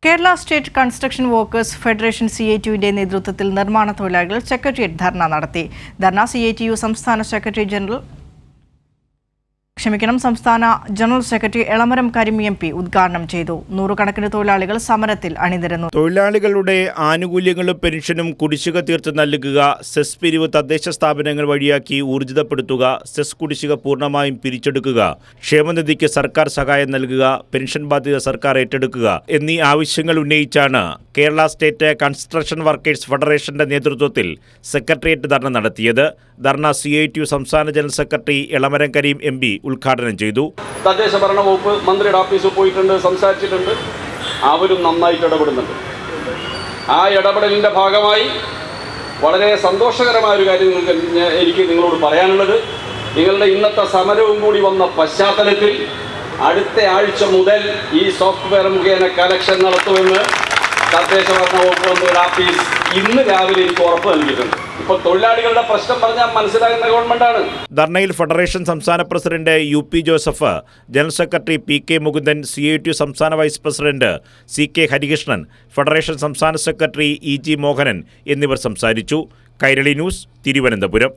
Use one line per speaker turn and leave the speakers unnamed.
Kerala state construction workers federation CITUവിന്റെ നേതൃത്വത്തിൽ നിർമ്മാണ തൊഴിലാളികൾ സെക്രട്ടേറിയറ്റ് ധർണ നടത്തി. ധർണ CITU സംസ്ഥാന general secretary Elamaram Kareem MP ഉദ്ഘാടനം ചെയ്തു. നൂറുകണക്കിന് തൊഴിലാളികൾ സമരത്തിൽ അണിനിരന്നു.
തൊഴിലാളികളുടെ ആനുകൂല്യങ്ങളും പെൻഷനും കുടിശ്ശിക തീർത്ത് നൽകുക, സെസ് പിരിവ് തദ്ദേശ സ്ഥാപനങ്ങൾ വഴിയാക്കി ഊർജിതപ്പെടുത്തുക, സെസ് കുടിശ്ശിക പൂർണ്ണമായും പിരിച്ചെടുക്കുക, ക്ഷേമനിധിക്ക് സർക്കാർ സഹായം നൽകുക, പെൻഷൻ ബാധ്യത സർക്കാർ ഏറ്റെടുക്കുക എന്നീ ആവശ്യങ്ങൾ ഉന്നയിച്ചാണ് കേരള സ്റ്റേറ്റ് കൺസ്ട്രക്ഷൻ വർക്കേഴ്സ് ഫെഡറേഷന്റെ നേതൃത്വത്തിൽ സെക്രട്ടേറിയറ്റ് ധർണ നടത്തിയത്. ധർണ CITU സംസ്ഥാന general secretary Elamaram Kareem MP ഉദ്ഘാടനം ചെയ്തു.
തദ്ദേശ ഭരണ വകുപ്പ് മന്ത്രിയുടെ ഓഫീസിൽ പോയിട്ടുണ്ട്, സംസാരിച്ചിട്ടുണ്ട്. അവരും നന്നായിട്ട് ഇടപെടുന്നുണ്ട്. ആ ഇടപെടലിൻ്റെ ഭാഗമായി വളരെ സന്തോഷകരമായ ഒരു കാര്യം എനിക്ക് നിങ്ങളോട് പറയാനുള്ളത്, നിങ്ങളുടെ ഇന്നത്തെ സമരവും കൂടി വന്ന പശ്ചാത്തലത്തിൽ അടുത്ത ആഴ്ച മുതൽ ഈ സോഫ്റ്റ്വെയർ മുഖേന കലക്ഷൻ നടത്തുമെന്ന് തദ്ദേശ ഭരണ വകുപ്പ് മന്ത്രിയുടെ ഓഫീസ് ഇന്ന് രാവിലെ എനിക്ക് ഉറപ്പ് നൽകിയിട്ടുണ്ട്. ഇപ്പോൾ തൊഴിലാളികളുടെ പ്രശ്നം പറഞ്ഞാൽ മനസ്സിലാകുന്ന ഗവൺമെന്റാണ്.
ധർണയിൽ ഫെഡറേഷൻ സംസ്ഥാന president UP Joseph, general secretary PK Mukundan, CITU സംസ്ഥാന vice president CK Harikrishnan, federation സംസ്ഥാന സെക്രട്ടറി EG മോഹനൻ എന്നിവർ സംസാരിച്ചു. കൈരളി ന്യൂസ്, തിരുവനന്തപുരം.